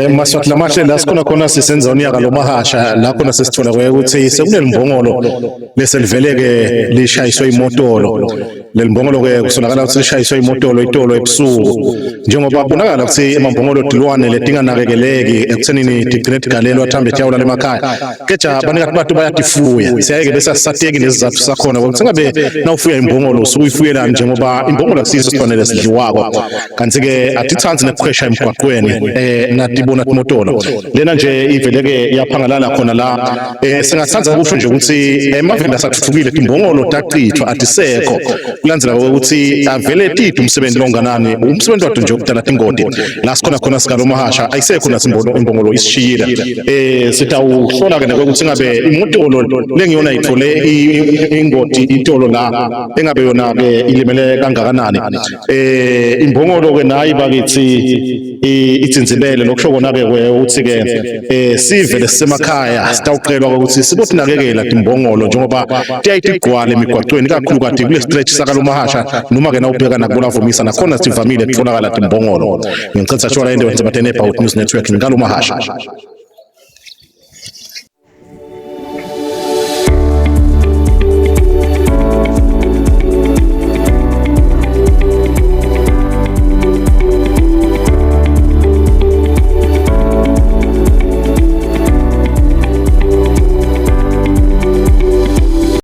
Maswati lamahle la sikhona khona sisenza unyaka lo mahasha la khona sesithola ukuthi sekunelimbongolo bese liveleke lishayiswe imotolo lelimbongolo ke kusolakala ukuthi lishayiswe imotolo itolo ebusuku njengoba kubonakala ukuthi emambongolo dilwane ledinganakekeleki ekuthenini digcine digalelwa thambe ethiyawula emakhaya keja banika abantu bayadifuya siyayeke bese sisateki nesizathu sakhona ukuthi ngabe nawufuya imbongolo usuyifuyela njengoba imbongolo akusizo sifanele sidliwako kanti ke atithanzi nepressure emgwaqweni natibona motolo lena nje iveleke yaphangalala khona la singathanza kusho nje ukuthi emaveni asathuthukile imbongolo taqithwa atisekho kulandzela ukuthi avele tithu umsebenzi longanani umsebenzi wakhe nje ukudala ingodi la sikhona khona sikalo mahasha ayisekho nasimbono imbongolo isishiyile sitawuhlola ke ukuthi ngabe imotolo lengiyona ithole ingodi itolo la engabe yona ke ilimele kangakanani imbongolo ke nayi bakithi itsinzibele lokusho kona ke ukuthi ke sivele sisemakhaya sitawuqelwa ukuthi sibotinakekela imbongolo njengoba tiyayitigqwala emigwaqweni kakhulu kade kule stretch sakalo mahasha noma ke nawubheka nakubona vumisa nakhona sivamile kutholakala imbongolo ngicela shwala into yenza batene about news network ngalo mahasha